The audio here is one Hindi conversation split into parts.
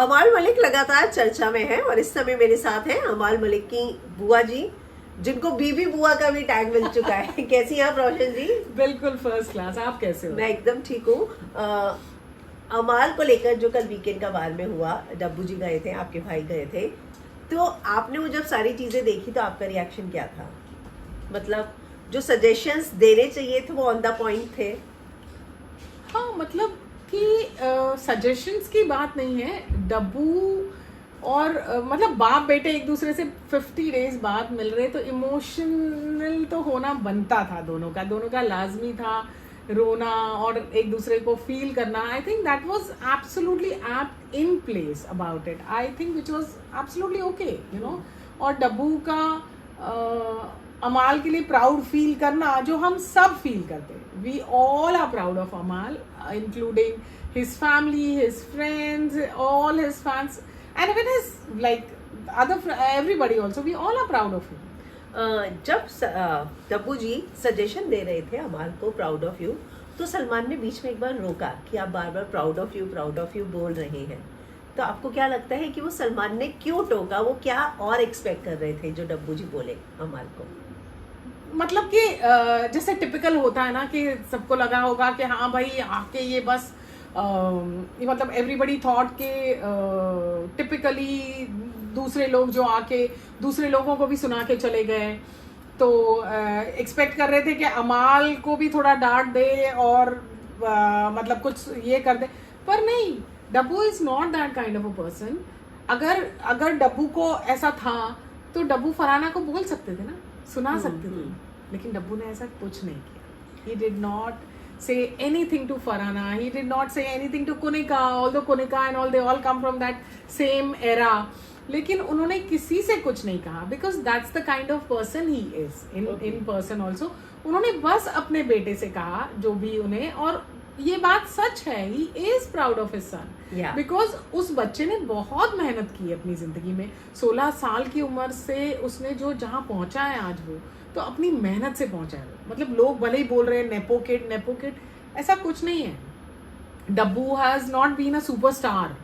अमाल मलिक लगातार चर्चा में है और इस समय मेरे साथ हैं अमाल मलिक की बुआ जी, जिनको बीबी बुआ का भी टैग मिल चुका है। कैसी हैं आप रोशन जी? बिल्कुल फर्स्ट क्लास। आप कैसे हो? मैं एकदम ठीक हूँ। अमाल को लेकर जो कल वीकेंड का बार में हुआ, डब्बू जी गए थे, आपके भाई गए थे, तो आपने वो जब सारी चीजें देखी तो आपका रिएक्शन क्या था? मतलब जो सजेशंस देने चाहिए थे वो ऑन द पॉइंट थे? हाँ, मतलब कि सजेशंस की बात नहीं है। डब्बू और मतलब बाप बेटे एक दूसरे से 50 डेज बाद मिल रहे, तो इमोशनल तो होना बनता था दोनों का लाजमी था। रोना और एक दूसरे को फील करना, I think that was absolutely apt in place about it. I think which was absolutely okay, you know. और डब्बू का अमाल के लिए प्राउड फील करना, जो हम सब फील करते हैं। We all are proud of Amaal, including his family, his friends, all his fans, and even his like other everybody also, we all are proud of him. जब डब्बू जी सजेशन दे रहे थे अमाल को प्राउड ऑफ यू, तो सलमान ने बीच में एक बार रोका कि आप बार बार प्राउड ऑफ यू बोल रहे हैं। तो आपको क्या लगता है कि वो सलमान ने क्यों टोका? वो क्या और एक्सपेक्ट कर रहे थे जो डब्बू जी बोले अमाल को? मतलब कि जैसे टिपिकल होता है ना कि सबको लगा होगा कि हाँ भाई आके ये बस ये मतलब एवरीबडी थॉट के टिपिकली दूसरे लोग जो आके दूसरे लोगों को भी सुना के चले गए, तो एक्सपेक्ट कर रहे थे कि अमाल को भी थोड़ा डांट दे और मतलब कुछ ये कर दे, पर नहीं। Daboo is not that kind of a person. अगर डब्बू को ऐसा था तो डब्बू फरहाना को बोल सकते थे ना, सुना सकते थे, लेकिन डब्बू ने ऐसा कुछ नहीं किया। He did not say anything to Farhana. He did not say anything to Kunika, although Kunika and all they all come from that same era. लेकिन उन्होंने किसी से कुछ नहीं कहा, because that's the kind of person he is in person also. उन्होंने बस अपने बेटे से कहा जो भी उन्हें, और ये बात सच है, he is proud of his son. Yeah. Because उस बच्चे ने बहुत मेहनत की अपनी जिंदगी में। 16 साल की उम्र से उसने जो जहाँ पहुंचा है आज, वो तो अपनी मेहनत से पहुंचा है। मतलब लोग भले ही बोल रहे हैं नेपो किड, ऐसा कुछ नहीं है। Daboo has not been a superstar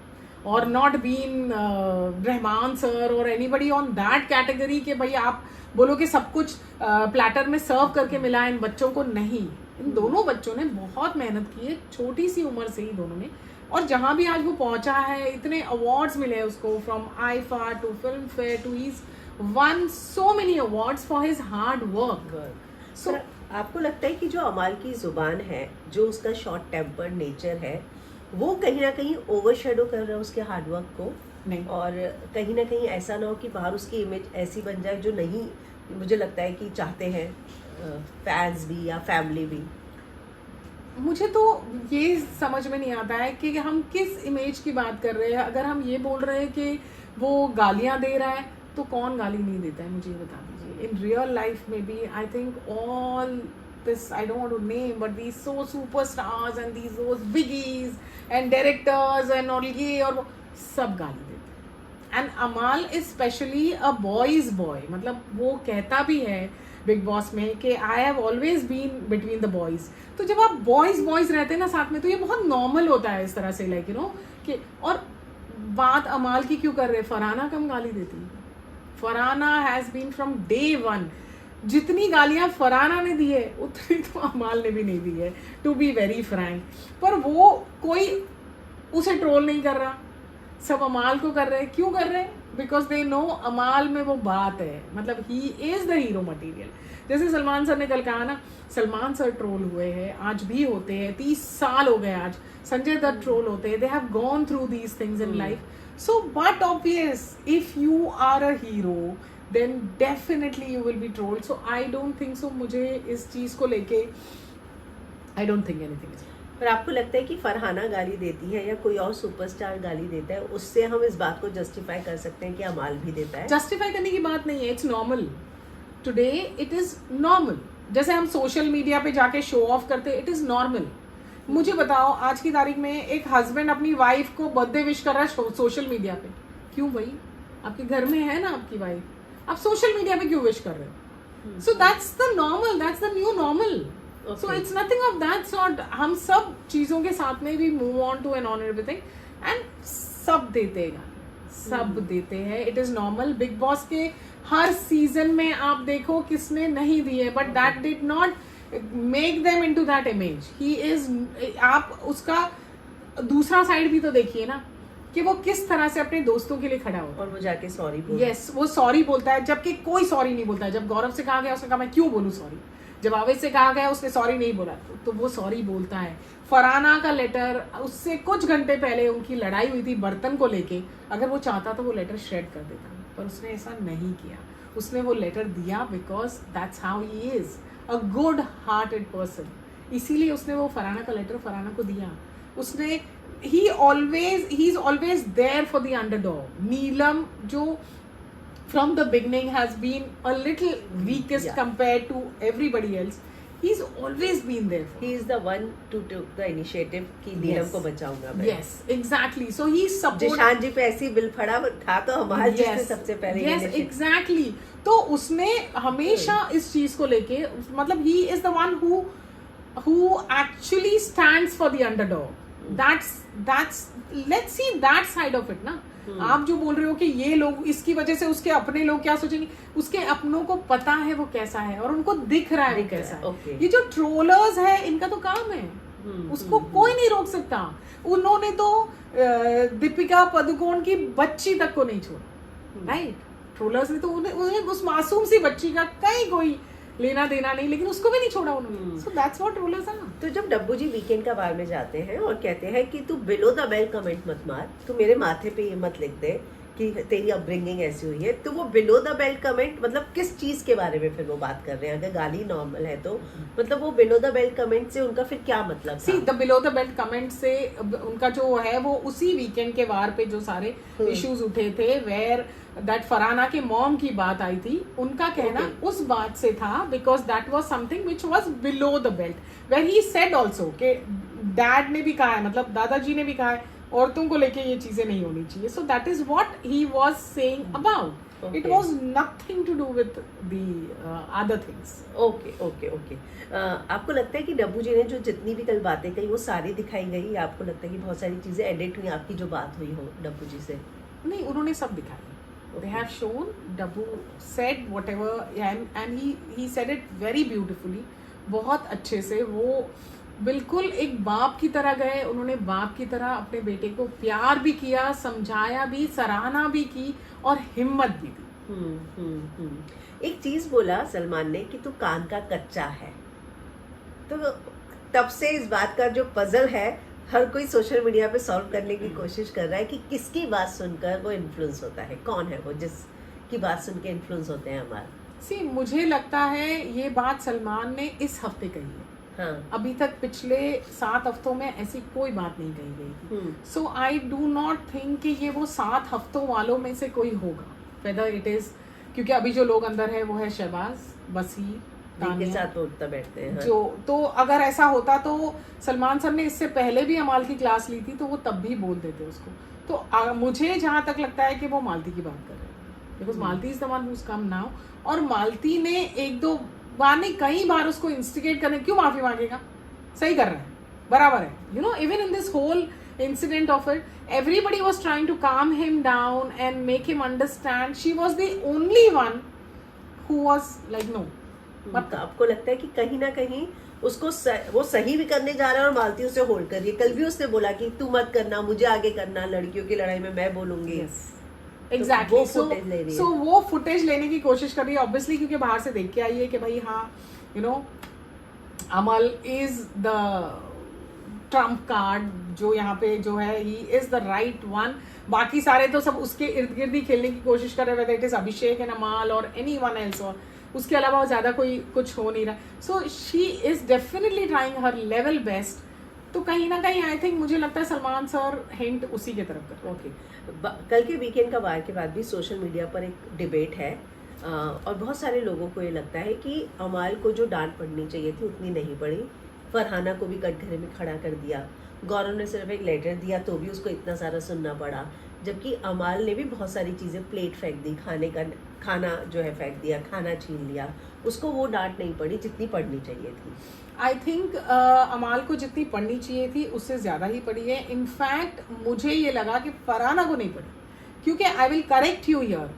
और नॉट बीन रहमान सर और एनीबडी ऑन दैट कैटेगरी के भाई आप बोलो कि सब कुछ प्लेटर में सर्व करके मिला है इन बच्चों को। नहीं, इन दोनों बच्चों ने बहुत मेहनत की है, छोटी सी उम्र से ही दोनों ने। और जहां भी आज वो पहुंचा है, इतने अवार्ड्स मिले उसको, from IIFA to Filmfare to his won so many awards for his hard work. So आपको लगता है कि जो अमाल की जुबान है, जो उसका शॉर्ट टेम्पर्ड नेचर है, वो कहीं ना कहीं ओवरशैडो कर रहा है उसके हार्ड वर्क को? नहीं, और कहीं ना कहीं ऐसा ना हो कि बाहर उसकी इमेज ऐसी बन जाए जो नहीं, मुझे लगता है कि चाहते हैं फैंस भी या फैमिली भी। मुझे तो ये समझ में नहीं आता है कि हम किस इमेज की बात कर रहे हैं। अगर हम ये बोल रहे हैं कि वो गालियां दे रहा है, तो कौन गाली नहीं देता है, मुझे ये बता दीजिए। इन रियल लाइफ में भी I think all this, I don't want to name, but these so superstars and these those biggies and directors and all ये और वो सब गाली देते हैं। And Amaal is specially a boy's boy, मतलब वो कहता भी है बिग बॉस में कि I have always been between the boys. तो जब आप बॉयज रहते हैं ना साथ में, तो ये बहुत नॉर्मल होता है इस तरह से, लाइक यू नो कि। और बात अमाल की क्यों कर रहे हैं? फरहाना कम गाली देती है। Farhana has been from day one, जितनी गालियां फरहाना ने दी है उतनी तो अमाल ने भी नहीं दी है, टू बी वेरी फ्रैंक। पर वो कोई उसे ट्रोल नहीं कर रहा, सब अमाल को कर रहे हैं। क्यों कर रहे हैं? बिकॉज दे नो अमाल में वो बात है, मतलब he is the hero material. जैसे सलमान सर ने कल कहा ना, सलमान सर ट्रोल हुए हैं, आज भी होते हैं, 30 साल हो गए आज। संजय दत्त ट्रोल होते हैं, they have gone through these things in life. So, but obvious, if you are a hero, then definitely you will be trolled. So, I don't think so. मुझे इस चीज को लेके I don't think anything is. पर आपको लगता है कि फरहाना गाली देती है या कोई और सुपरस्टार गाली देता है, उससे हम इस बात को जस्टिफाई कर सकते हैं कि अमाल भी देता है? जस्टिफाई करने की बात नहीं है, it's normal. Today it is normal. जैसे हम सोशल मीडिया पे जाके शो ऑफ करते, इट इज नॉर्मल। मुझे बताओ, आज की तारीख में एक हस्बैंड अपनी वाइफ को बर्थडे विश कर रहा है सोशल मीडिया पे। क्यों भाई? आपके घर में है ना आपकी वाइफ, आप सोशल मीडिया पे क्यों विश कर रहे हो? So that's the normal, that's the new normal. So it's nothing of that sort. हम सब चीजों के साथ में भी move on to and on everything. And सब देते हैं गालियां, सब देते हैं, it is normal. Bigg Boss के हर सीजन में आप देखो किसने नहीं दिए, but that did not make them into that image. He is, आप उसका दूसरा साइड भी तो देखिए ना, कि वो किस तरह से अपने दोस्तों के लिए खड़ा होता है, और वो जाके सॉरी बोल, यस वो सॉरी बोलता है, जबकि कोई सॉरी नहीं बोलता है। जब गौरव से कहा गया उसने कहा मैं क्यों बोलूं सॉरी, जब आवेश से कहा गया उसने सॉरी नहीं बोला, तो वो सॉरी बोलता है। फरहाना का लेटर, उससे कुछ घंटे पहले उनकी लड़ाई हुई थी बर्तन को लेके, अगर वो चाहता तो वो लेटर शेड कर देता, पर उसने ऐसा नहीं किया। उसने वो लेटर दिया because that's how he is, a good hearted person. इसीलिए उसने वो फरहाना का लेटर फरहाना को दिया। उसने he he's always there for the underdog. Neelam, जो from the beginning has been a little weakest compared to everybody else, he's always been there for he is the one to took the initiative कि नीलम को बचाऊंगा मैं। yes exactly, so he's support Zeeshan जी पे ऐसी बिल फड़ा था तो हमारे जिसने सबसे पहले yes exactly, तो उसने हमेशा इस चीज को लेके, मतलब he is the one who actually stands for the underdog. that's let's see that side of it ना। आप जो बोल रहे हो कि ये लोग इसकी वजह से उसके अपने लोग क्या सोचेंगे, उसके अपनों को पता है वो कैसा है और उनको दिख रहा है वो कैसा है। ये जो ट्रोलर्स है इनका तो काम है, उसको कोई नहीं रोक सकता। उन्होंने तो दीपिका पादुकोण की बच्ची तक को नहीं छोड़ा, राइट। ट्रोलर्स ने तो उन्हें उस मासूम सी बच्ची का कहीं कोई लेना देना नहीं, लेकिन उसको भी नहीं छोड़ा उन्होंने। So that's what rulers are. तो जब डब्बू जी वीकेंड का बार में जाते हैं और कहते हैं कि तू बिलो द बेल्ट कमेंट मत मार, तू मेरे माथे पे ये मत लिख दे कि तेरी अपब्रिंगिंग ऐसी हुई है, तो वो बिलो द बेल्ट कमेंट मतलब किस चीज के बारे में फिर वो बात कर रहे हैं? अगर गाली नॉर्मल है तो मतलब वो बिलो द बेल्ट कमेंट से उनका फिर क्या मतलब? See the below the belt comment से उनका जो है वो उसी वीकेंड के वार पे जो सारे इश्यूज उठे थे, वेयर दैट फरहाना के मॉम की बात आई थी, उनका कहना उस बात से था, because that was something which was below the belt, where he said also कि डैड ने भी कहा है, मतलब दादाजी ने भी कहा है औरतों को लेके ये चीजें नहीं होनी चाहिए। So that is what he was saying about, it was nothing to do with the other things. Okay. आपको लगता है कि डब्बू जी ने जो जितनी भी कल बातें कही वो सारी दिखाई गई, या आपको लगता है कि बहुत सारी चीजें एडिट हुई आपकी जो बात हुई हो डब्बू जी से? नहीं, उन्होंने सब दिखाई। They have shown, Dabbu said whatever and he said it very beautifully, बहुत अच्छे से। वो बिल्कुल एक बाप की तरह गए, उन्होंने बाप की तरह अपने बेटे को प्यार भी किया, समझाया भी, सराहना भी की और हिम्मत भी दी। एक चीज बोला सलमान ने कि तू कान का कच्चा है, तो तब से इस बात का जो पजल है हर कोई सोशल मीडिया पे सॉल्व करने की कोशिश कर रहा है कि किसकी बात सुनकर वो इन्फ्लुएंस होता है, कौन है वो जिसकी बात सुन के इन्फ्लुएंस होते हैं हमारे। सी मुझे लगता है ये बात सलमान ने इस हफ्ते कही है। हाँ। अभी तक पिछले 7 हफ्तों में ऐसी कोई बात नहीं कही गई थी। सो आई डू नॉट थिंक कि ये वो 7 हफ्तों वालों में से कोई होगा, वेदर इट इज, क्योंकि अभी जो लोग अंदर है वो है शहबाज, बसीर, के साथ उठता बैठते हैं। जो तो अगर ऐसा होता तो सलमान सर ने इससे पहले भी अमाल की क्लास ली थी, तो वो तब भी बोल देते उसको। तो मुझे जहां तक लगता है कि वो मालती की बात कर रहे हैं, because Malti is the one who's come now, और मालती ने 1-2 बार नहीं कई बार उसको इंस्टिगेट करने, क्यों माफी मांगेगा, सही कर रहा है, बराबर है। You know, even in this whole incident of it, everybody was trying to calm him down and make him understand. She was the only one who was like no. मतलब आपको लगता है कि कहीं ना कहीं उसको वो सही भी करने जा रहा है और मालती उसे होल्ड कर रही है? कल भी उसने बोला कि तू मत करना, मुझे आगे करना, लड़कियों की लड़ाई में मैं बोलूंगी। एग्जैक्टली। सो वो फुटेज लेने की कोशिश कर रही है ऑब्वियसली, क्योंकि बाहर से देख के आई है कि भाई हाँ, you know, Amal is the Trump card, जो यहाँ पे जो है he is the right one. बाकी सारे तो सब उसके इर्द गिर्द ही खेलने की कोशिश कर रहे हैं, weather it is Abhishek and अमाल और एनी वन एल्स, और उसके अलावा ज्यादा कोई कुछ हो नहीं रहा। So she is definitely trying her level best. तो कहीं ना कहीं आई थिंक मुझे लगता है सलमान सर हिंट उसी के तरफ कर। ओके, कल के वीकेंड का वार के बाद भी सोशल मीडिया पर एक डिबेट है और बहुत सारे लोगों को ये लगता है कि अमाल को जो डांट पड़नी चाहिए थी उतनी नहीं पड़ी, फरहाना को भी कटघरे में खड़ा कर दिया, गौरव ने सिर्फ एक लेटर दिया तो भी उसको इतना सारा सुनना पड़ा, जबकि अमाल ने भी बहुत सारी चीजें प्लेट फेंक दी, खाना जो है फेंक दिया, खाना छीन लिया, उसको वो डांट नहीं पड़ी जितनी पड़नी चाहिए थी। आई थिंक अमाल को जितनी पढ़नी चाहिए थी उससे ज़्यादा ही पढ़ी है। इनफैक्ट मुझे ये लगा कि फरहाना को नहीं पढ़ी, क्योंकि I will correct you here,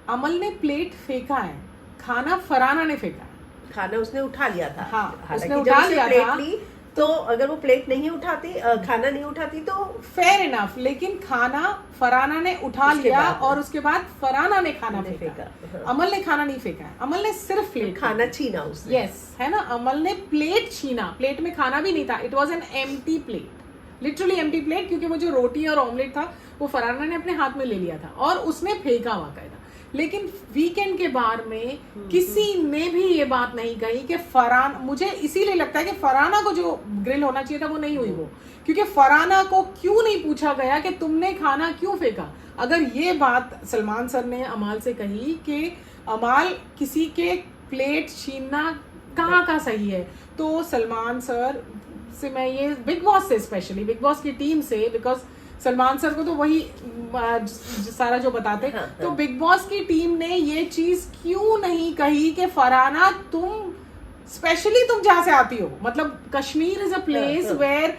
Amaal ने प्लेट फेंका है, खाना फरहाना ने फेंका है। खाना उसने उठा लिया था। हाँ, हालांकि उसने जब उठा उसने लिया प्लेट था। ली, तो अगर वो प्लेट नहीं उठाती, खाना नहीं उठाती तो फेयर इनफ, लेकिन खाना फरहाना ने उठा उसके लिया बाद- और उसके बाद फरहाना ने खाना ने फेंका। फेंका, हाँ। अमल ने खाना नहीं फेंका है, अमल ने सिर्फ प्लेट खाना छीना उसने। यस, है ना, अमल ने प्लेट छीना, प्लेट में खाना भी नहीं था, it was an empty plate, literally empty plate, क्योंकि वो जो रोटी और ऑमलेट था वो फरहाना ने अपने हाथ में ले लिया था और उसने फेंका वाकायदा। लेकिन वीकेंड के बार में किसी ने भी ये बात नहीं कही कि फरहाना, मुझे इसीलिए लगता है कि फरहाना को जो ग्रिल होना चाहिए था वो नहीं हुई वो, क्योंकि फरहाना को क्यों नहीं पूछा गया कि तुमने खाना क्यों फेंका। अगर ये बात सलमान सर ने अमाल से कही कि अमाल किसी के प्लेट छीनना कहाँ का सही है, तो सलमान सर से मैं ये, बिग बॉस से स्पेशली, बिग बॉस की टीम से, बिकॉज सलमान सर को तो वही सारा जो बताते, हाँ, तो हाँ। बिग बॉस की टीम ने ये चीज क्यों नहीं कही कि फरहाना तुम, स्पेशली तुम जहाँ से आती हो, मतलब कश्मीर इज अ प्लेस हाँ। वेयर,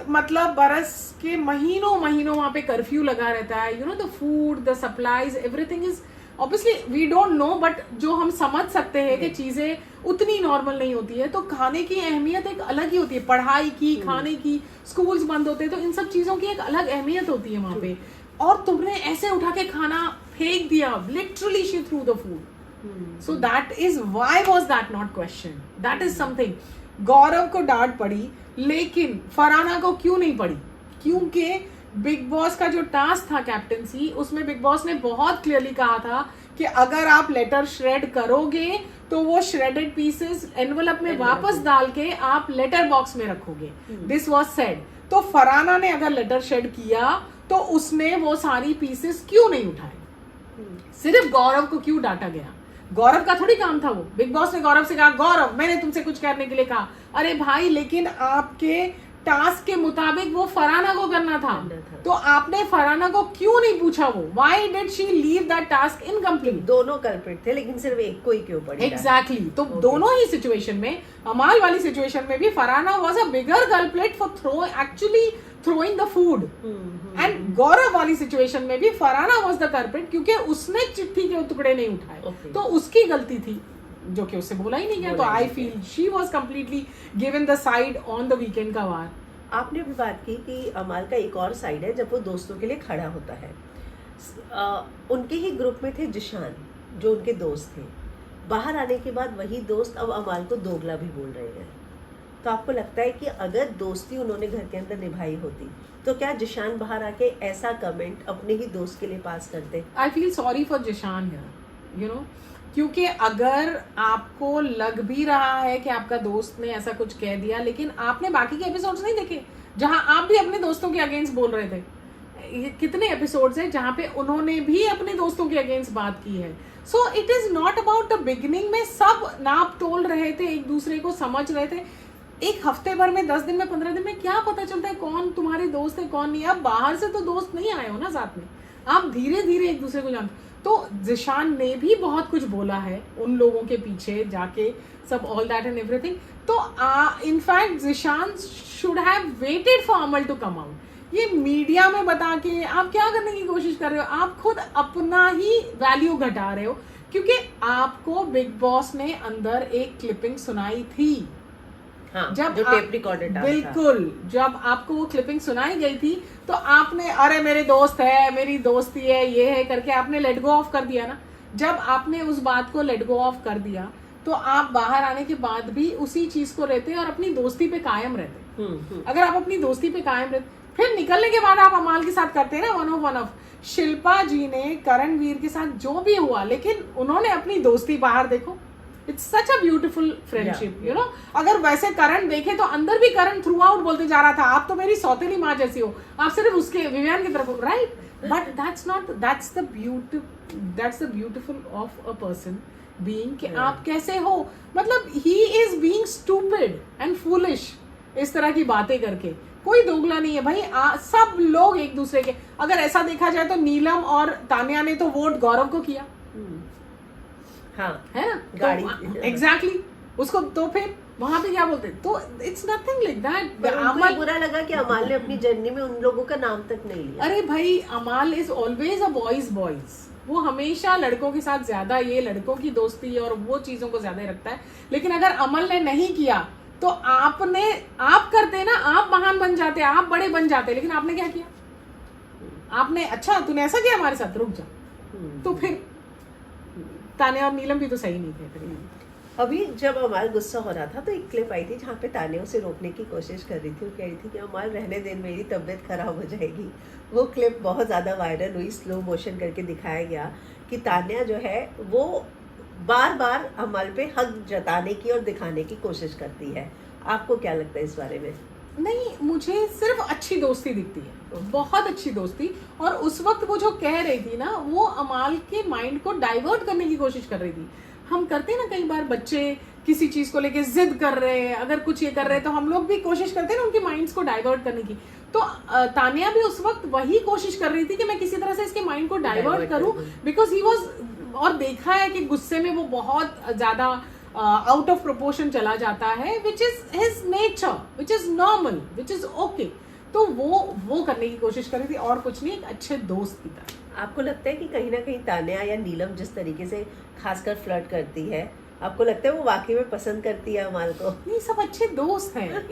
मतलब बरस के महीनों महीनों वहां पे कर्फ्यू लगा रहता है, you know, the food, the supplies, everything is obviously we don't know, but जो हम समझ सकते हैं कि चीजें उतनी नॉर्मल नहीं होती है, तो खाने की अहमियत एक अलग ही होती है, पढ़ाई की, खाने की, स्कूल्स बंद होते हैं, तो इन सब चीजों की एक अलग अहमियत होती है वहां पे, और तुमने ऐसे उठा के खाना फेंक दिया, literally she threw the food. So that is why was that not question, that is something. Gaurav को डांट पड़ी, लेकिन फरहाना को क्यों नहीं पड़ी, क्योंकि बिग बॉस का जो टास्क था कैप्टेंसी, उसमें बिग बॉस ने बहुत क्लियरली कहा था कि अगर आप लेटर श्रेड करोगे तो वो श्रेडेड पीसेस एनवलप में वापस डाल के आप लेटर बॉक्स में रखोगे, दिस वाज सेड। तो फरहाना ने अगर लेटर श्रेड किया तो उसने वो सारी पीसेस क्यों नहीं उठाए, सिर्फ गौरव को क्यों डांटा गया? गौरव का थोड़ी काम था वो, बिग बॉस ने गौरव से कहा गौरव मैंने तुमसे कुछ करने के लिए कहा, अरे भाई लेकिन आपके टास्क के मुताबिक वो फरहाना को करना था, तो आपने फरहाना को क्यों नहीं पूछा वो, why did she leave that task incomplete? दोनों कल्प्रिट थे, लेकिन सिर्फ एक को ही क्यों पड़ी? एग्जैक्टली, तो दोनों ही सिचुएशन में, अमाल वाली सिचुएशन में भी Farhana was a bigger culprit for actually throwing the food, and गौरव वाली सिचुएशन में भी फरहाना वाज द कल्प्रिट, क्योंकि उसने चिट्ठी के टुकड़े नहीं उठाए, तो उसकी गलती थी, जो कि उससे बोला ही नहीं गया। तो I feel she was completely given the side on the weekend का वार। आपने भी बात की कि अमाल का एक और साइड है जब वो दोस्तों के लिए खड़ा होता है। उनके ही ग्रुप में थे जिशान, जो उनके दोस्त थे, बाहर आने के बाद वही दोस्त अब अमाल को दोगला भी बोल रहे हैं। तो आपको लगता है कि अगर दोस्ती उन्होंने घर के अंदर निभाई होती तो क्या जिशान बाहर आके ऐसा कमेंट अपने ही दोस्त के लिए पास करते? I feel sorry for Zeeshan here, you know, क्योंकि अगर आपको लग भी रहा है कि आपका दोस्त ने ऐसा कुछ कह दिया, लेकिन आपने बाकी के एपिसोड्स नहीं देखे जहां आप भी अपने दोस्तों के अगेंस्ट बोल रहे थे। ये कितने एपिसोड्स हैं जहां पे उन्होंने भी अपने दोस्तों के अगेंस्ट बात की है। So it is not about the beginning में सब नाप तोल रहे थे, एक दूसरे को समझ रहे थे। एक हफ्ते भर में, 10 दिन में, 15 दिन में क्या पता चलता है कौन तुम्हारे दोस्त है कौन नहीं? आप बाहर से तो दोस्त नहीं आए हो ना साथ में, आप धीरे धीरे एक दूसरे को जानते। तो जिशान ने भी बहुत कुछ बोला है उन लोगों के पीछे जाके, सब ऑल दैट एंड एवरीथिंग। तो in fact Zeeshan should have waited for Amaal to come out. ये मीडिया में बता के आप क्या करने की कोशिश कर रहे हो? आप खुद अपना ही वैल्यू घटा रहे हो, क्योंकि आपको बिग बॉस ने अंदर एक क्लिपिंग सुनाई थी। हाँ, जब जो टेप रिकॉर्डेड था, बिल्कुल, जब आपको वो क्लिपिंग सुनाई गई थी तो आपने, अरे मेरे दोस्त है, मेरी दोस्ती है, ये है करके आपने लेट गो ऑफ कर दिया ना। जब आपने उस बात को लेट गो ऑफ कर दिया तो आप बाहर आने के बाद भी उसी चीज को रहते और अपनी दोस्ती पे कायम रहते। अगर आप अपनी दोस्ती पे कायम रहते, फिर निकलने के बाद आप अमाल के साथ करते हैं ना वन ऑफ। शिल्पा जी ने करणवीर के साथ जो भी हुआ, लेकिन उन्होंने अपनी दोस्ती बाहर, देखो, it's such a beautiful friendship, you know. अगर वैसे करण देखे तो अंदर भी करण थ्रू आउट बोलते जा रहा था, आप तो मेरी सौतेली माँ जैसी हो, आप सिर्फ उसके विवियन की तरफ, right? But that's the beautiful of a person being, कि आप कैसे हो, मतलब he is being stupid and foolish इस तरह की बातें करके। कोई दोगला नहीं है भाई, सब लोग एक दूसरे के, अगर ऐसा देखा जाए तो नीलम और तान्या ने तो वोट गौरव को किया, हाँ है ना, गाड़ी एग्जैक्टली उसको, तो फिर वहां पे क्या बोलते, तो इट्स नथिंग लाइक दैट। अमल बुरा लगा कि अमाल ने अपनी जर्नी में उन लोगों का नाम तक नहीं लिया। अरे भाई अमाल इज ऑलवेज अ बॉयज, वो हमेशा लड़कों के साथ ज्यादा, ये लड़कों की दोस्ती और वो चीजों को ज्यादा रखता है। लेकिन अगर अमल ने नहीं किया तो आप करते ना, आप महान बन जाते, आप बड़े बन जाते, लेकिन आपने क्या किया, आपने अच्छा तूने ऐसा किया हमारे साथ, रुक जा। तो फिर तान्या और नीलम भी तो सही नहीं थे फिर। अभी जब अमाल गुस्सा हो रहा था तो एक क्लिप आई थी जहाँ पे तान्या उसे रोकने की कोशिश कर रही थी। वो कह रही थी कि अमाल रहने दे, मेरी तबीयत खराब हो जाएगी। वो क्लिप बहुत ज़्यादा वायरल हुई, स्लो मोशन करके दिखाया गया कि तान्या जो है वो बार बार अमाल पे हक जताने की और दिखाने की कोशिश करती है। आपको क्या लगता है इस बारे में? नहीं, मुझे सिर्फ अच्छी दोस्ती दिखती है, बहुत अच्छी दोस्ती। और उस वक्त वो जो कह रही थी ना, वो अमाल के माइंड को डाइवर्ट करने की कोशिश कर रही थी। हम करते हैं ना कई बार, बच्चे किसी चीज को लेके जिद कर रहे हैं, अगर कुछ ये कर रहे हैं तो हम लोग भी कोशिश करते हैं ना उनके माइंड्स को डाइवर्ट करने की। तो तान्या भी उस वक्त वही कोशिश कर रही थी कि मैं किसी तरह से इसके माइंड को डाइवर्ट करूं, बिकॉज ही वाज, और देखा है कि गुस्से में वो बहुत ज्यादा आउट ऑफ प्रोपोर्शन चला जाता है, which is his nature, which is normal, which is okay. तो वो करने की कोशिश कर रही थी, और कुछ नहीं, एक अच्छे दोस्त की तरह। आपको लगता है कि कहीं ना कहीं तान्या या नीलम जिस तरीके से खासकर फ्लर्ट करती है, आपको लगता है वो वाकई में पसंद करती है अमाल को? नहीं, सब अच्छे दोस्त हैं।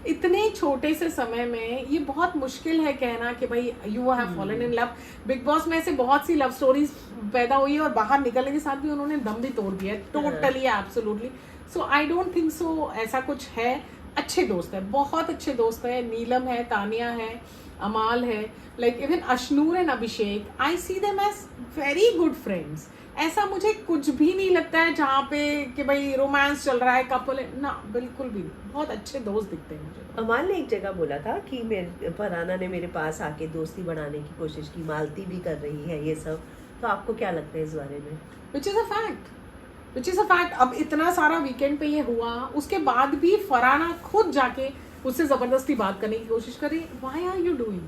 इतने छोटे से समय में ये बहुत मुश्किल है कहना कि भाई you have fallen in love. Big Boss में ऐसे बहुत सी लव स्टोरीज पैदा हुई है और बाहर निकलने के साथ भी उन्होंने दम भी तोड़ दिया है, totally absolutely. So I don't think सो ऐसा कुछ है। अच्छे दोस्त है, बहुत अच्छे दोस्त है। नीलम है, तान्या है, अमाल है, like even Ashnoor and Abhishek, I see them as very good friends. ऐसा मुझे कुछ भी नहीं लगता है जहाँ पे कि भाई रोमांस चल रहा है, कपल है ना, बिल्कुल भी नहीं। बहुत अच्छे दोस्त दिखते हैं मुझे। अमाल ने एक जगह बोला था कि फरहाना ने मेरे पास आके दोस्ती बढ़ाने की कोशिश की, मालती भी कर रही है ये सब। तो आपको क्या लगता है इस बारे में? Which is a fact. अब इतना सारा वीकेंड पे ये हुआ, उसके बाद भी फरहाना खुद जाके उससे जबरदस्ती बात करने की कोशिश कर रही। Why are you doing?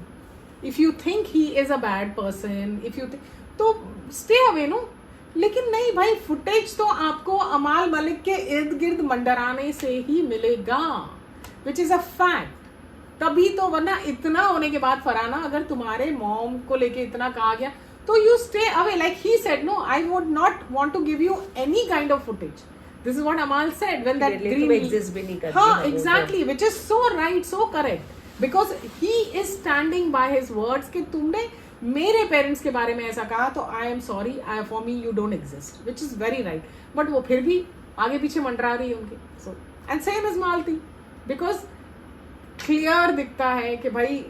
If you think he is a bad person, if you तो स्टे अवे नो। लेकिन नहीं भाई, फुटेज तो आपको अमाल मलिक के इर्द गिर्द मंडराने से ही मिलेगा, विच इज अ फैक्ट। तभी तो, वरना इतना होने के बाद फरहाना, अगर तुम्हारे मॉम को लेके इतना कहा गया तो you stay away. Like he said, no, I would not want to give you any kind of footage. This is what Amaal said when that green exist भी नहीं करती। हाँ, exactly, which is so right, so correct, because he is standing by his words कि तुमने मेरे पेरेंट्स के बारे में ऐसा कहा तो I am sorry, for me you don't exist, which is very right. But वो फिर भी आगे पीछे मंडरा रही है उनके। So and same is Malti, because clear दिखता है कि भाई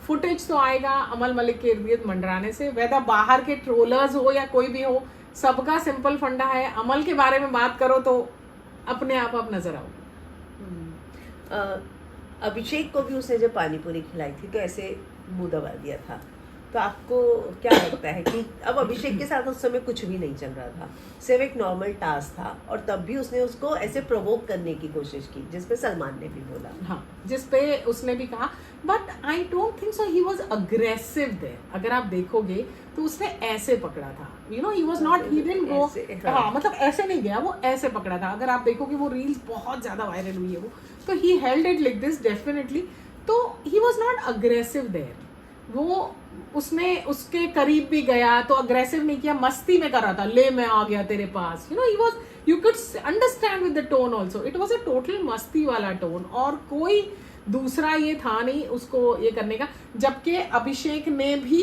फुटेज तो आएगा अमल मलिक के इर्द गिर्द मंडराने से, वेदर बाहर के ट्रोलर्स हो या कोई भी हो, सबका सिंपल फंडा है, अमल के बारे में बात करो तो अपने आप नजर आओ। अभिषेक को भी उसने जब पानी पूरी खिलाई थी तो ऐसे मुंह दबा दिया था। तो आपको क्या लगता है कि अब अभिषेक के साथ उस समय कुछ भी नहीं चल रहा था, सिर्फ एक नॉर्मल टास्क था, और तब भी उसने उसको ऐसे प्रोवोक करने की कोशिश की, जिसपे सलमान ने भी बोला। हाँ, जिसपे उसने भी कहा, but I don't think so he was aggressive there. अगर आप देखोगे तो उसने ऐसे पकड़ा था, you know, he was not, he didn't go, हाँ, मतलब ऐसे नहीं गया, वो ऐसे पकड़ा था। अगर आप देखोगे वो रील्स बहुत ज्यादा वायरल हुई है वो, तो he held it like this definitely. तो he was not aggressive there. वो उसने उसके करीब भी गया तो अग्रेसिव नहीं किया, मस्ती में कर रहा था, ले मैं आ गया तेरे पास, you know, he was, you could understand with the tone also, it was a total मस्ती वाला टोन, और कोई दूसरा ये था नहीं उसको ये करने का। जबकि अभिषेक ने भी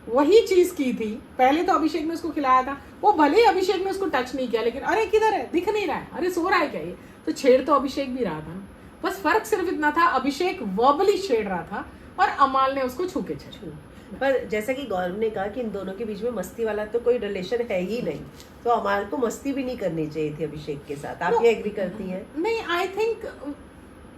वही चीज की थी। पहले तो अभिषेक ने उसको खिलाया था, वो भले अभिषेक ने उसको टच नहीं किया, लेकिन अरे किधर है, दिख नहीं रहा है, अरे सो रहा है क्या ये, तो छेड़ तो अभिषेक भी रहा था। बस फर्क सिर्फ इतना था, अभिषेक वर्बली छेड़ रहा था और अमाल ने उसको छू के छेड़ा। पर जैसा कि गौरव ने कहा कि इन दोनों के बीच में मस्ती वाला तो कोई रिलेशन है ही नहीं, तो अमाल को मस्ती भी नहीं करनी चाहिए थी अभिषेक के साथ। आप ये एग्री करती हैं? नहीं, आई थिंक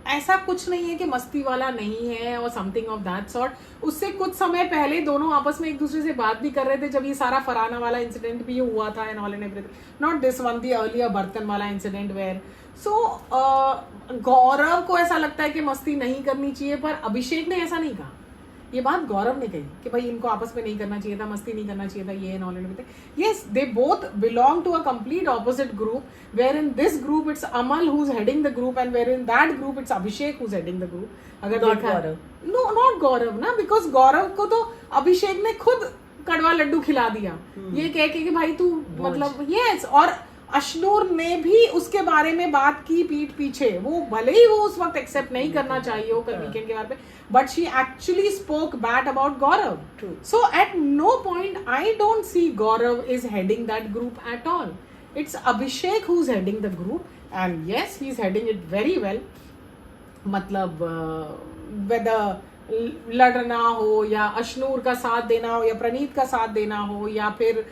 ऐसा कुछ नहीं है कि मस्ती वाला नहीं है और समथिंग ऑफ दैट सॉर्ट। उससे कुछ समय पहले दोनों आपस में एक दूसरे से बात भी कर रहे थे, जब ये सारा फरहाना वाला इंसिडेंट भी हुआ था, and all and everything, not this one, the earlier बर्तन वाला इंसिडेंट वेयर। सो गौरव को ऐसा लगता है कि मस्ती नहीं करनी चाहिए, पर अभिषेक ने ऐसा नहीं कहा। ये बात गौरव ने कही कि भाई इनको आपस में नहीं करना चाहिए था, मस्ती नहीं करना चाहिए था, ये and all and everything. Yes, they both belong to a complete opposite group, where in this group it's Amal who is heading the group and where in that group it's Abhishek who is heading the group. अगर Not देखा, गौरव. नो नॉट गौरव ना, बिकॉज गौरव को तो अभिषेक ने खुद कड़वा लड्डू खिला दिया ये कह के कि भाई तू मतलब. यस, और अशनूर ने भी उसके बारे में बात की पीठ पीछे. वो भले ही वो उस वक्त एक्सेप्ट नहीं करना चाहिए हो कल वीकेंड के बारे में, but she actually spoke bad about Gaurav. True. So at no point I don't see Gaurav is heading that group at all. It's Abhishek who is heading the group and yes he is heading it very well. मतलब वेदर लड़ना हो या अशनूर का साथ देना हो या प्रणीत का साथ देना हो या फिर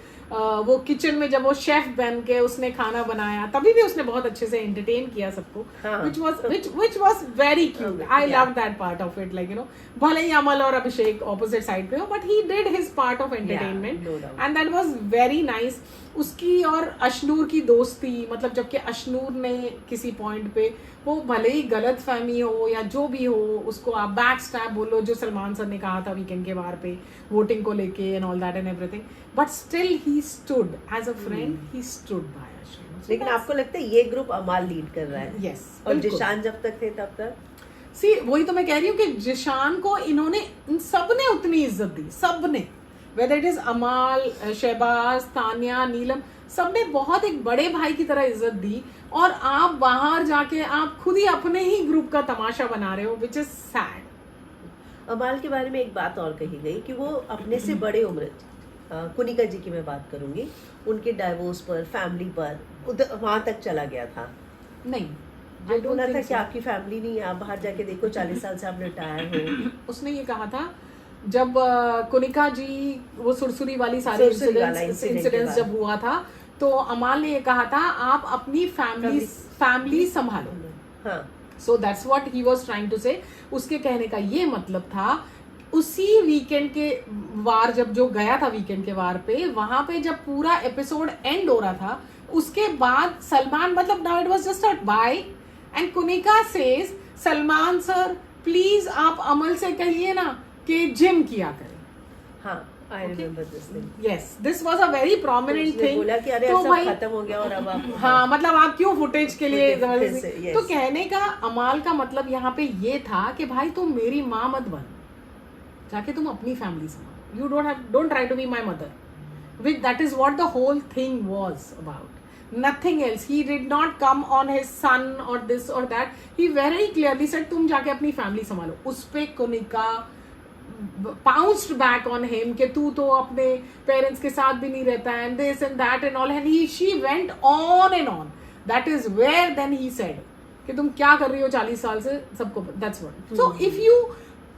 वो किचन में जब वो शेफ बन के उसने खाना बनाया तभी भी उसने बहुत अच्छे से एंटरटेन किया सबको, which was very cute. I love that part of it, like you know, भले ही अमल और अभिषेक ऑपोजिट साइड पे हो, but he did his part of entertainment, no doubt. and that was very nice. उसकी और अशनूर की दोस्ती, मतलब जबकि अशनूर ने किसी पॉइंट पे वो भले ही गलत फहमी हो या जो भी हो, उसको आप बैक स्टैप बोलो जो सलमान सर ने कहा था वीकेंड के बार पे वोटिंग को लेके and all that and everything, but still he stood as a friend, he stood by Ashnoor. लेकिन आपको लगता है ये ग्रुप अमाल लीड कर रहा है? Yes, और बिल्कुल. जिशान जब तक थे तब तक सी वही तो मैं कह रही हूँ कि जिशान को इन्होंने सबने उतनी इज्जत दी, सबने, वेदर इट इज अमाल, शहबाज, तानिया, नीलम, सबने बहुत एक बड़े भाई की तरह इज्जत दी. और आप बाहर जाके आप खुद ही अपने ही ग्रुप का तमाशा बना रहे हो, विच इज सैड. अमाल के बारे में एक बात और कही गई कि वो अपने से बड़े उम्र, कुनिका जी की मैं बात करूंगी, उनके डाइवोर्स पर, फैमिली पर, वहां तक चला गया था. नहीं, जो बोला था कि आपकी फैमिली नहीं है, आप बाहर जाके देखो 40 साल से आप रिटायर हो. उसने ये कहा था जब कुनिका जी वो सुरसुरी वाली सारी इंसिडेंट्स जब हुआ था तो अमाल ने ये कहा था आप अपनी फैमिली संभालो. हाँ. So that's what he was trying to say. उसके कहने का ये मतलब था उसी वीकेंड के वार जब जो गया था वीकेंड के वार पे, वहां पे जब पूरा एपिसोड एंड हो रहा था उसके बाद सलमान, मतलब now it was just a by and Kunika says Salman sir please आप अमल से कहिए ना कि जिम किया करें. हाँ, I remember this thing. Yes, this was a very prominent thing. बोला कि अरे तो सब भाई खत्म हो गया और अब आप हाँ मतलब आप क्यों फुटेज के लिए फिर से, yes. तो कहने का अमाल का मतलब यहाँ पे ये था कि भाई तुम मेरी माँ मत बन, जाके तुम अपनी फैमिली संभालो. You don't try to be my mother, which that is what the whole thing was about. Nothing else. He did not come on his son or this or that. He very clearly said तुम जाके अपनी फैमिली संभालो. उस पे Kunika pounced back on him कि तू तो अपने पेरेंट्स के साथ भी नहीं रहता है and this and that and all, and she went on and on. That is where then he said कि तुम क्या कर रही हो 40 साल से सबको. That's what. So if you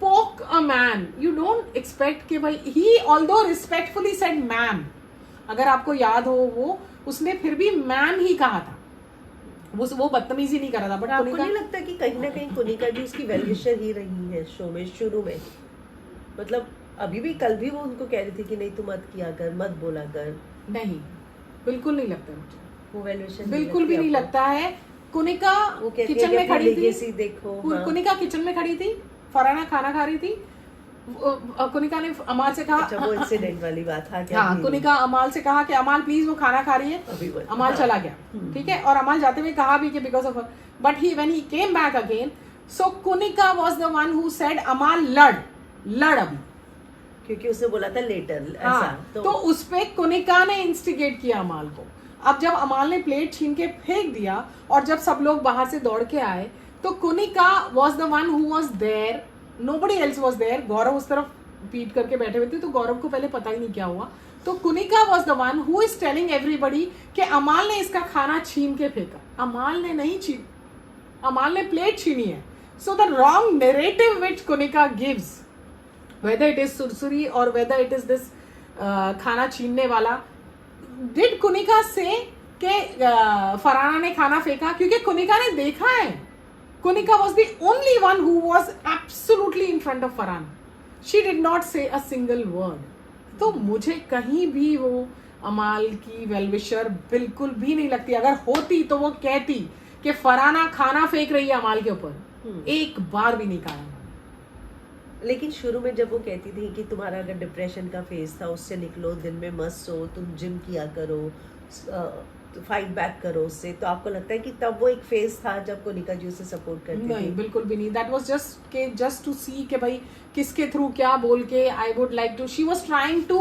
poke a man, you don't expect कि भाई, he although respectfully said ma'am, अगर आपको याद हो वो उसने फिर भी मैम ही कहा था, वो बदतमीजी नहीं करा था. बट आपको नहीं लगता कि कहीं ना कहीं कुनिका जी उसकी वेलविशर ही रही है शो में शुरू में? मतलब अभी भी, कल भी वो उनको कह रही थी कि नहीं तू मत किया कर, मत बोला कर. नहीं, बिल्कुल नहीं लगता मुझे वो वेलविशर बिल्कुल भी नहीं लगता है. कुनिका किचन में खड़ी थी, देखो कुनिका किचन में खड़ी थी, फरहाना खाना खा रही थी. कुनिका ने अमाल से कहा, अच्छा वो इंसिडेंट वाली बात है क्या? हाँ, कुनिका अमाल से कहा कि अमाल प्लीज वो खाना खा रही है. अमाल चला गया, ठीक है, और अमाल जाते हुए कहा भी कि because of, but he when he came back again, so Kunika was the one who said अमाल लड़ अभी, क्योंकि उसने बोला था लेटर. हाँ, ऐसा तो उस पे कुनिका ने इंस्टिगेट किया अमाल को. अब जब अमाल ने प्लेट छीन के फेंक दिया और जब सब लोग बाहर से दौड़ के आए तो Kunika was the one who was there, nobody else was there. Gaurav उस तरफ पीट करके बैठे हुए थे तो गौरव को पहले पता ही नहीं क्या हुआ. तो Kunika was the one who is telling everybody कि अमाल ने इसका खाना छीन के फेंका. अमाल ने नहीं छीन, अमाल ने प्लेट छीनी है. So the wrong narrative which Kunika gives, whether it is Sursuri or whether it is this खाना छीनने वाला, did कुनिका say कि फरहाना ने खाना फेंका? क्योंकि कुनिका ने देखा है. Kunika was the only one who was absolutely in front of Farhan. She did not say a single word. तो मुझे कहीं भी वो अमाल की वेलविशर बिल्कुल भी नहीं लगती. अगर होती तो वो कहती कि फरहाना खाना फेंक रही है अमाल के ऊपर. एक बार भी नहीं कहा. लेकिन शुरू में जब वो कहती थी कि तुम्हारा अगर डिप्रेशन का फेज था उससे निकलो, दिन में मत सो, तुम जिम किया करो, फाइट बैक करो उससे, तो आपको लगता है कि तब वो एक फेज था जब कोनिका जी उसे सपोर्ट करती नहीं, थी? बिल्कुल भी नहीं. That was just to see कि भाई किसके थ्रू क्या बोल के I would like to, she was trying to,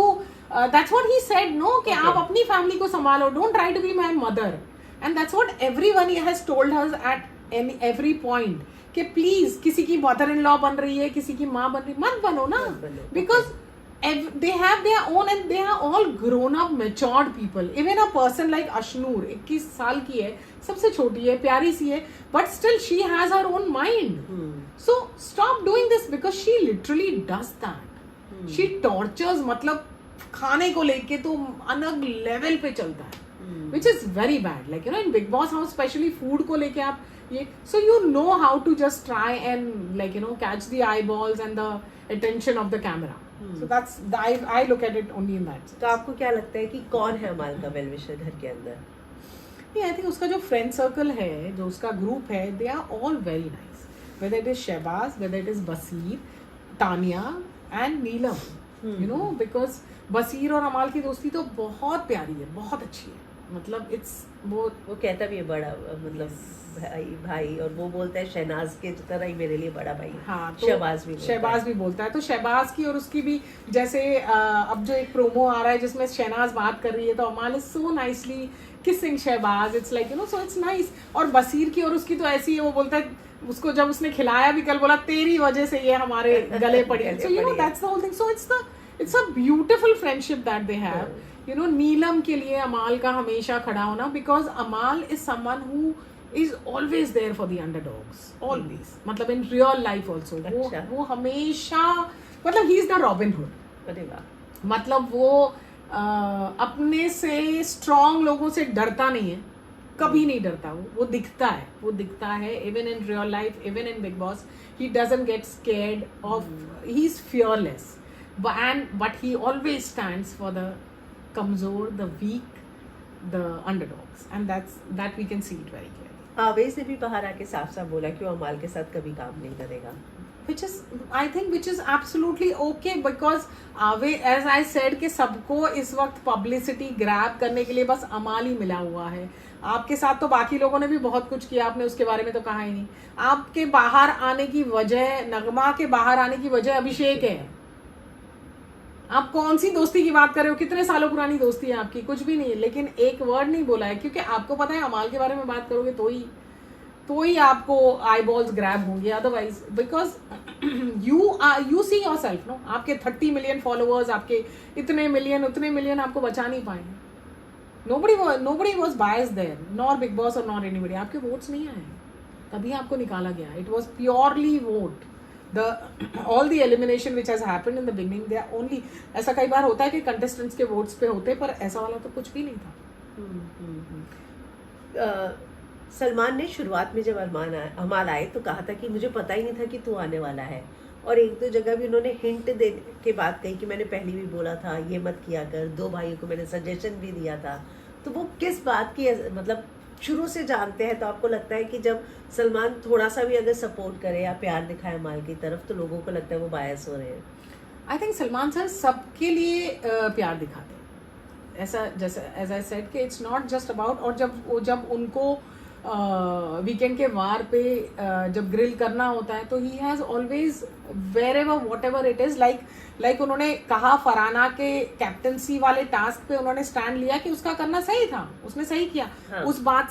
that's what he said no, कि Okay. आप अपनी फैमिली को संभालो, don't try to be my mother. And that's what everyone has told her at every point, कि प्लीज किसी की मदर इन लॉ बन रही है, किसी की माँ बन रही है, मत बनो ना, मत बनो. Because they have their own and they are all grown up matured people. Even a person like Ashnur 21 साल की है, सबसे छोटी है, प्यारी सी है, but still she has her own mind. So stop doing this because she literally does that. She tortures, मतलब खाने को लेके तो अलग लेवल पे चलता है, which is very bad. Like, you know, in Big Boss house especially food को लेके आप ये, so you know how to just try and, like, you know, catch the eyeballs and the attention of the camera. So that's I look at it only in that sense. तो आपको क्या लगता है कि कौन है अमाल का वेल विशर घर के अंदर? नहीं, आई थिंक उसका जो फ्रेंड सर्कल है, जो उसका ग्रुप है, they are all very nice, whether it is Shehbaz, whether it is Baseer, Tanya and Neelam, you know, because Baseer और अमाल की दोस्ती तो बहुत प्यारी है, बहुत अच्छी है, मतलब इट्स वो कहता भी है बड़ा, मतलब भाई, और वो बोलता है शहनाज के तरह ही मेरे लिए बड़ा भाई. हाँ, तो शहबाज भी बोलता है. तो शहबाज की और उसकी भी, जैसे अब जो एक प्रोमो आ रहा है जिसमें शहनाज बात कर रही है, तो Amaal is so nicely kissing Shehbaz, it's like, you know, so it's nice. और बसीर की और उसकी तो ऐसी है, वो बोलता है उसको, जब उसने खिलाया भी कल, बोला तेरी वजह से ये हमारे गले पड़ी. So you know that's the whole thing. So it's a beautiful friendship that they have. You know, Neelam के लिए अमाल का हमेशा खड़ा होना, because Amaal is someone who is always there for the underdogs, always. मतलब in real life also, वो हमेशा, मतलब he is the Robin Hood. अरे वाह. मतलब वो अपने से strong लोगों से डरता नहीं है, कभी नहीं डरता. वो दिखता है even in real life, even in Big Boss, he doesn't get scared of, he is fearless, but he always stands for the कमजोर, the weak, the underdogs, and that we can see it very clearly. आवेश ने भी बाहर आके साफ साफ बोला कि वो अमाल के साथ कभी काम नहीं करेगा, which is absolutely okay, because आवे, as I said, कि सबको इस वक्त पब्लिसिटी ग्रैब करने के लिए बस अमाल ही मिला हुआ है. आपके साथ तो बाकी लोगों ने भी बहुत कुछ किया, आपने उसके बारे में तो कहा ही नहीं. आपके बाहर आने की वजह, नगमा के बाहर आने की वजह अभिषेक है. आप कौन सी दोस्ती की बात कर रहे हो, कितने सालों पुरानी दोस्ती है आपकी, कुछ भी नहीं, लेकिन एक वर्ड नहीं बोला है, क्योंकि आपको पता है अमाल के बारे में बात करोगे तो ही आपको आई बॉल्स ग्रैब होंगे, otherwise, because you see yourself, no, आपके 30 मिलियन फॉलोअर्स, आपके उतने मिलियन आपको बचा नहीं पाए. nobody was biased there, nor Big Boss or nor anybody. आपके वोट्स नहीं आए, तभी आपको निकाला गया. It was purely vote. all the elimination which has happened in the beginning, they are only, ऐसा कई बार होता है कि contestants के votes पे होते, पर ऐसा वाला तो कुछ भी नहीं था. सलमान ने शुरुआत में जब अमाल आए तो कहा था कि मुझे पता ही नहीं था कि तू आने वाला है, और एक दो जगह भी उन्होंने हिंट दे के बात कही कि मैंने पहले भी बोला था ये मत किया कर, 2 भाइयों को मैंने सजेशन भी दिया था. तो वो किस बात की, मतलब शुरू से जानते हैं, तो आपको लगता है कि जब सलमान थोड़ा सा भी अगर सपोर्ट करे या प्यार दिखाए अमाल की तरफ, तो लोगों को लगता है वो बायस हो रहे हैं? आई थिंक सलमान सर सबके लिए प्यार दिखाते हैं. ऐसा, जैसे एज आई सेड, कि इट्स नॉट जस्ट अबाउट, और जब उनको वीकेंड के वार पे जब ग्रिल करना होता है, तो he has always, wherever whatever it is, like उन्होंने कहा फराना के कैप्टनसी वाले टास्क पे उन्होंने स्टैंड लिया कि उसका करना सही था, उसने सही किया. हाँ. उस बात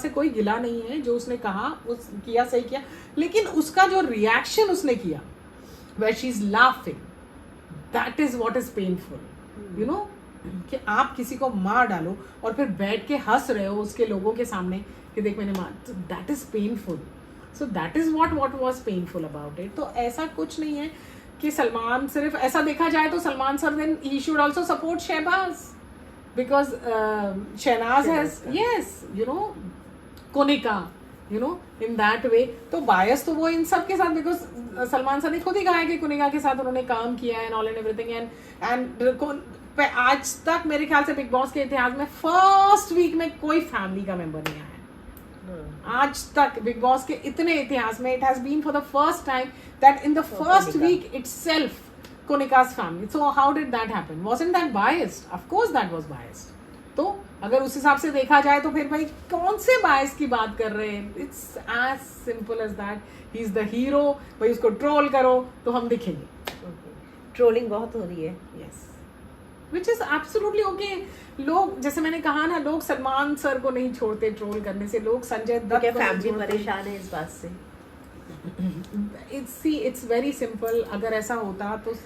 से कोई गिला नहीं है, जो उसने कहा किया, सही किया. लेकिन उसका जो रिएक्शन उसने किया, where she is laughing, that is what is painful, you know, कि आप किसी को मार डालो और फिर बैठ के हंस रहे हो उसके लोगों के सामने कि देख मैंने मार, तो that is painful. So that is what was painful about it. तो ऐसा कुछ नहीं है कि सलमान, सिर्फ ऐसा देखा जाए तो Salman sir, then he should also support Shehbaz, because Shehnaz has, yes, you know, Konika, you know, in that way. तो बायस तो वो इन सब के साथ, बिकॉज सलमान सर ने खुद ही कहा है कि कोनिका के साथ उन्होंने काम किया है, ऑल एंड एवरीथिंग, एंड आज तक मेरे ख्याल से बिग बॉस के इतिहास में फर्स्ट वीक में कोई फैमिली का मेंबर नहीं आया. आज तक बिग बॉस के इतने इतिहास में it has been for the first time that in the first week itself Konika's family. So how did that happen? Wasn't that biased? Of course that was biased. तो अगर उस हिसाब से देखा जाए तो फिर भाई कौन से बायस की बात कर रहे हैं? It's as simple as that. He is the hero. भाई उसको ट्रोल करो तो हम दिखेंगे. ट्रोलिंग बहुत हो रही है. Yes. Which is absolutely okay. लोग जैसे मैंने कहा ना, लोग सलमान सर को नहीं छोड़ते ट्रोल करने से. लोग संजय दत्त को फैमिली परेशान है इस बात से. It's very simple. अगर ऐसा होता तो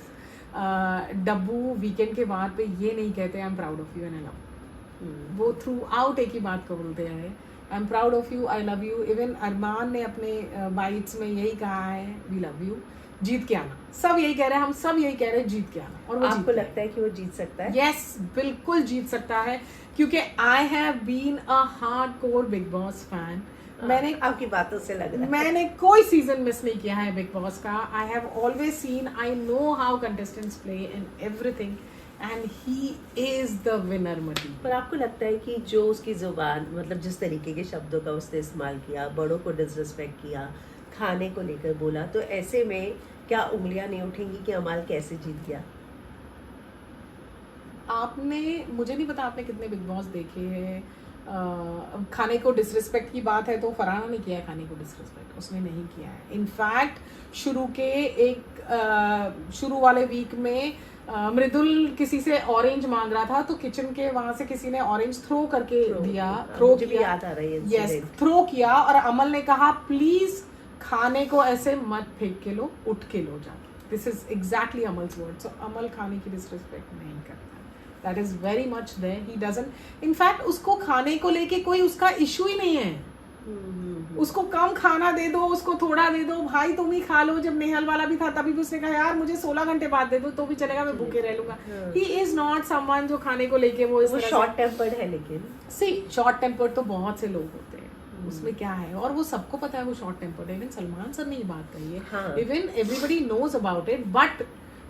डब्बू वीकेंड के बाद पे ये नहीं कहते I am proud of you and I love. वो थ्रू आउट एक ही बात को बोलते हैं, I am proud of you, I love you. Even Armaan ने अपने बाइट्स में यही कहा है, वी लव यू, जीत के आना. सब यही कह रहे हैं, हम सब यही कह रहे हैं, जीत के आना. और वो आपको लगता है कि वो जीत सकता है? यस, बिल्कुल जीत सकता है, क्योंकि I have been a hardcore Bigg Boss fan. मैंने आपकी बातों से लग रहा है मैंने कोई सीजन मिस नहीं किया है बिग बॉस का. आई have always seen, I know how contestants play and everything, and he is the winner मटी. पर आपको लगता है कि जो उसकी जुबान, मतलब जिस तरीके के शब्दों का उसने इस्तेमाल किया, बड़ों को डिसरिस्पेक्ट किया, खाने को लेकर बोला, तो ऐसे में क्या उंगलियां नहीं उठेंगी कि अमाल कैसे जीत गया? आपने, मुझे नहीं पता आपने कितने बिग बॉस देखे हैं. खाने को डिसरिस्पेक्ट की बात है तो फरहाना ने किया है खाने को डिसरिस्पेक्ट, उसने नहीं किया है. इनफैक्ट शुरू वाले वीक में मृदुल किसी से ऑरेंज मांग रहा था तो किचन के वहां से किसी ने ऑरेंज थ्रो करके दिया. थ्रो किया, याद आ रही है. यस, थ्रो किया. और अमल ने कहा प्लीज खाने को ऐसे मत फेंक के लो, उठ के लो जाके. This is exactly Amaal's word. So Amaal खाने की डिसरिस्पेक्ट नहीं करता. That is very much there. He doesn't. In fact, उसको खाने को लेके कोई उसका इशू ही नहीं है. उसको कम खाना दे दो, उसको थोड़ा दे दो, भाई तुम ही खा लो. जब नेहल वाला भी था तभी भी उसने कहा यार मुझे 16 घंटे बाद दे दो तो भी चलेगा, मैं भूखे रह लूंगा. He is not someone जो खाने को लेके वो शॉर्ट टेम्पर्ड है. लेकिन शॉर्ट टेम्पर्ड तो बहुत से लोग होते हैं, उसमें क्या है, और वो सबको पता है वो शॉर्ट टेम्पर्ड है. इवन सलमान सर ने ये बात कही है. Even everybody knows about it, but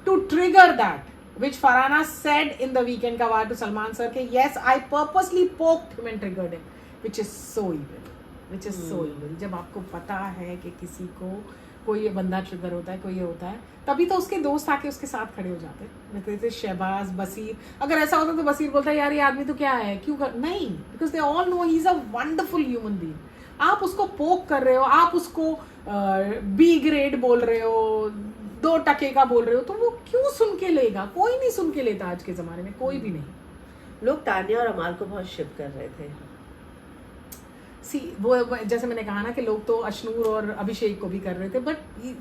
to trigger that, which Farhana said in the weekend ka baat to Salman sir ke yes I purposely poked him and triggered him, which is so evil, जब आपको पता है कि किसी को कोई बंदा ट्रिगर होता है, कोई ये होता है, तभी तो उसके दोस्त आके उसके साथ खड़े हो जाते हैं. जैसे शहबाज, बसीर. अगर ऐसा होता तो बसीर बोलता है यार ये आदमी तो क्या है, क्यों कर, नहीं, because they all know he is a wonderful human being. आप उसको पोक कर रहे हो, आप उसको बी ग्रेड बोल रहे हो, 2 टके का बोल रहे हो, तो वो क्यों सुन के लेगा? कोई नहीं सुन के लेता आज के जमाने में, कोई भी नहीं. लोग तानिया और अमाल को बहुत शिप कर रहे थे. वो जैसे मैंने कहा ना कि लोग तो अशनूर और अभिषेक को भी कर रहे थे, but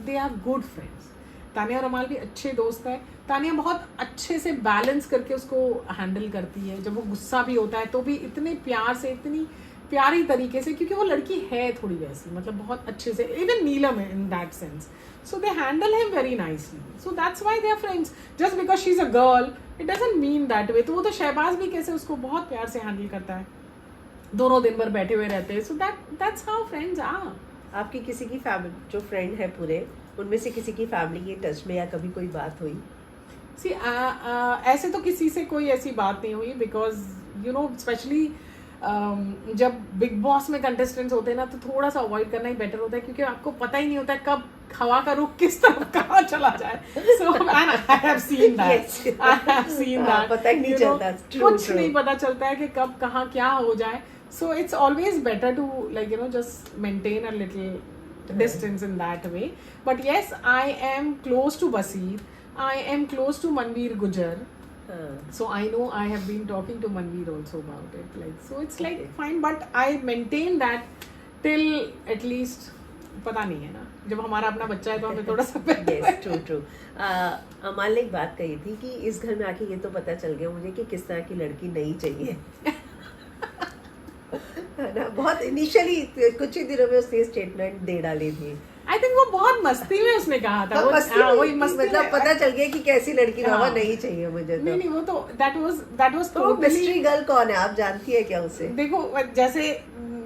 they are good friends. Tania और अमाल भी अच्छे दोस्त हैं. तानिया बहुत अच्छे से बैलेंस करके उसको हैंडल करती है. जब वो गुस्सा भी होता है तो भी इतने प्यार से, इतनी प्यारी तरीके से, क्योंकि वो लड़की है थोड़ी वैसी, मतलब बहुत अच्छे से. इवन नीलम है in that sense. So they handle him very nicely. So that's why they are friends. Just because she's a girl, it doesn't mean that way. तो वो तो शहबाज भी कैसे उसको बहुत प्यार से हैंडल करता है, दोनों दिन भर बैठे हुए रहते हैं. So that's how friends are. आपकी किसी की फैमिली जो फ्रेंड है पूरे, उनमें से किसी की फैमिली के टच में या कभी कोई बात हुई? See, ऐसे तो किसी से कोई ऐसी बात नहीं हुई, because you know, especially जब बिग बॉस में कंटेस्टेंट्स होते हैं ना तो थोड़ा सा अवॉइड करना ही बेटर होता है, क्योंकि आपको पता ही नहीं होता है कब हवा का रुख किस तरफ कहाँ चला जाए. So I have seen that. I have seen that. पता ही नहीं चलता. कुछ नहीं पता चलता है कि कब कहाँ क्या हो जाए. So it's always better to, like, you know, just maintain a little distance in that way. But yes, I am close to Baseer. I am close to Manveer Gujar. So I know I have been talking to Manveer also about it. Like, so it's like fine, but I maintain that till at least, पता नहीं है ना, जब हमारा अपना बच्चा है तो हमें थोड़ा सा yes, true. अमाल ने एक बात कही थी कि इस घर में आके ये तो पता चल गया मुझे कि किस तरह की लड़की नहीं चाहिए. है ना, बहुत इनिशियली कुछ ही दिनों में उसने स्टेटमेंट दे डाली थी. आई थिंक वो बहुत मस्ती में उसने कहा था. वही मस्ती, मतलब पता चल गया कि कैसी लड़की बाबा नहीं चाहिए मुझे. नहीं, वो तो that was तो मिस्ट्री गर्ल कौन है, आप जानती है क्या उसे? देखो, जैसे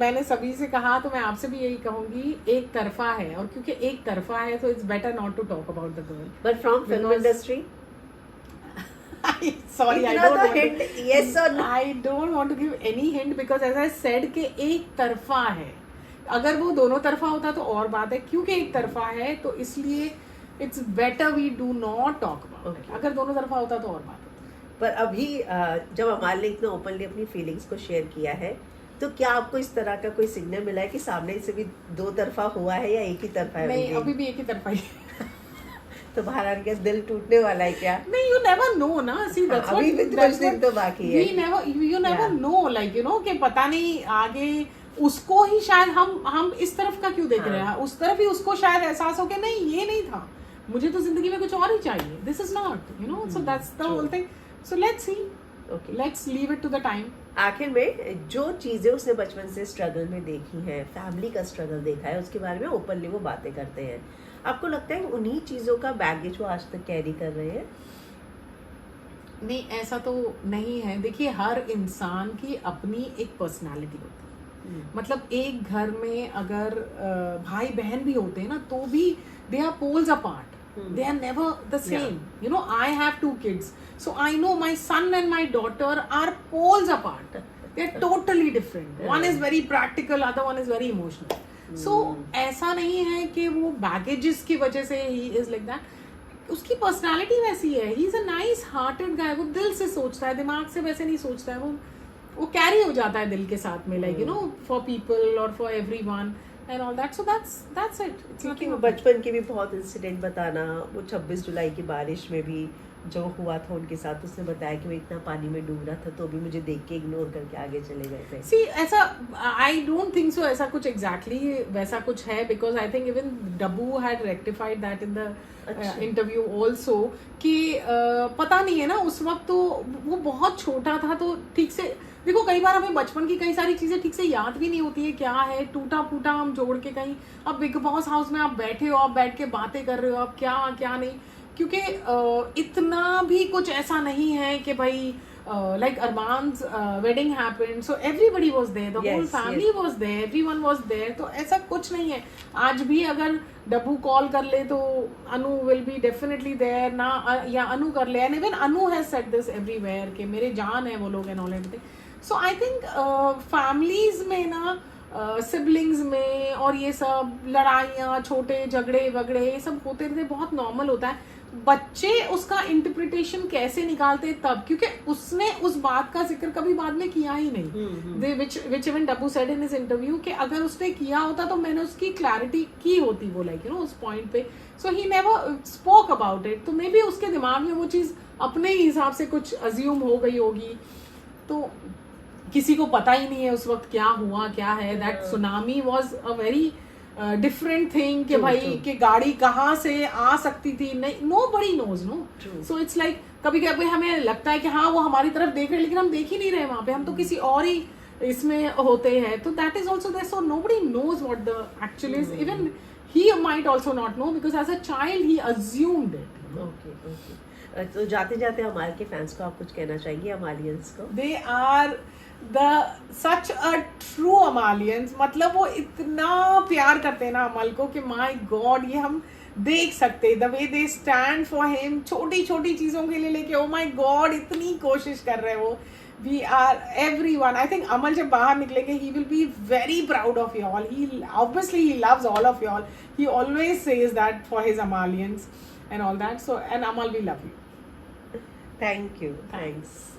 मैंने सभी से कहा तो मैं आपसे भी यही कहूंगी, एक तरफा है, और क्योंकि एक तरफा है तो it's better not to talk about the girl. But from film industry, sorry, I don't want to give any hint, because as I said कि एक तरफा है. अगर वो दोनों तरफा होता तो और बात है, क्योंकि एक तरफा है तो इसलिए it's better we do not talk about it. अगर दोनों तरफा होता तो और बात होती। पर अभी जब अमाल ने इतना ओपनली अपनी फीलिंग्स को शेयर किया है, तो क्या आपको इस तरह का कोई सिग्नल मिला है कि सामने से भी दो तरफा हुआ है या एक ही तरफा है? नहीं, अभी भी एक ही तरफा ही तो बाहर आने के दिल टूटने वाला है क्या? नहीं, you never know ना, see that's what, अभी भी कुछ दिन तो बाकी है। you never know, like you know कि पता नहीं आगे उसको ही शायद हम इस तरफ का क्यों देख रहे हैं, उस तरफ ही उसको शायद एहसास हो कि नहीं ये नहीं था, मुझे तो जिंदगी में कुछ और ही चाहिए, this is not, you know, so that's the whole thing. So let's see, okay, let's leave it to the time. आखिर में जो चीजें उसने बचपन से स्ट्रगल में देखी हैं, फैमिली का स्ट्रगल देखा है, उसके बारे में ओपनली वो बातें करते हैं। आपको लगता है उन्हीं चीजों का बैगेज वो आज तक कैरी कर रहे हैं? नहीं, ऐसा तो नहीं है। देखिए, हर इंसान की अपनी एक पर्सनालिटी होती है। मतलब एक घर में अगर भाई बहन भी होते हैं ना, तो भी they are poles apart, they are never the same. You know, I have 2 kids, so I know my son and my daughter are poles apart. They are totally different. One is very practical, other one is very emotional. So ऐसा नहीं है कि वो baggages की वजह से he is like that. उसकी पर्सनालिटी वैसी है, he is a nice hearted guy, वो दिल से सोचता है, दिमाग से वैसे नहीं सोचता है, वो कैरी हो जाता है दिल के साथ में, like you know, for people और for everyone and all that, so that's it. It's nothing. बचपन के भी बहुत इंसिडेंट बताना, वो 26 जुलाई की बारिश में भी जो हुआ था उनके साथ, उसने बताया कि वो इतना पानी में डूब रहा था तो भी मुझे देख के इग्नोर करके आगे चले गए थे। सी, ऐसा आई डोंट थिंक सो, ऐसा कुछ एग्जैक्टली वैसा कुछ है, because I think even Dabboo had rectified that in the interview also कि पता नहीं है ना, उस वक्त तो वो बहुत छोटा था, तो ठीक से देखो, कई बार हमें बचपन की कई सारी चीजें ठीक से याद भी नहीं होती है, क्या है टूटा फूटा हम जोड़ के कहीं, अब बिग बॉस हाउस में आप बैठे हो, आप बैठ के बातें कर रहे हो, अब क्या क्या नहीं, क्योंकि इतना भी कुछ ऐसा नहीं है कि भाई like Arman's wedding happened, so everybody was there, the whole family was there, everyone was there, तो ऐसा कुछ नहीं है। आज भी अगर डब्बू कॉल कर ले तो अनु will be definitely there ना, या अनु कर ले, and even Anu has said this everywhere कि मेरे जान है वो लोग and all everything. So I think families में ना, सिबलिंग्स में और ये सब लड़ाइयाँ, छोटे झगड़े वगड़े, ये सब होते रहते, बहुत नॉर्मल होता है। बच्चे उसका इंटरप्रिटेशन कैसे निकालते तब, क्योंकि उसने उस बात का जिक्र कभी बाद में किया ही नहीं, which even Dabboo said in his interview कि अगर उसने किया होता तो मैंने उसकी क्लैरिटी की होती, वो लाइक यू नो उस पॉइंट पे, so he never spoke about it. तो मे बी उसके दिमाग में वो चीज अपने ही हिसाब से कुछ अज्यूम हो गई होगी, तो किसी को पता ही नहीं है उस वक्त क्या हुआ क्या है। That tsunami was a very different thing कि भाई कि गाड़ी कहाँ से आ सकती थी, नहीं, nobody knows, no. So it's like कभी कभी हमें लगता है कि हाँ वो हमारी तरफ देख रहे हैं, लेकिन हम देख ही नहीं रहे वहां पे, हम तो किसी और ही इसमें होते हैं। तो that is also there, so nobody knows what the actually is, even he might also not know, because as a child he assumed it. Okay okay, तो जाते जाते अमाल के फैंस को आप कुछ कहना चाहेंगे, अमालियंस को? They are such a true अमालियंस, मतलब वो इतना प्यार करते हैं ना अमल को कि माय गॉड, ये हम देख सकते, the way they stand for him, छोटी छोटी चीजों के लिए लेके, ओ माय गॉड इतनी कोशिश कर रहे हैं वो। We are everyone, I think Amal जब बाहर निकलेंगे he will be very proud of you all, he obviously he loves all of you all, he always says that for his Amalians and all that, so and Amal we love you. Thank you, thanks.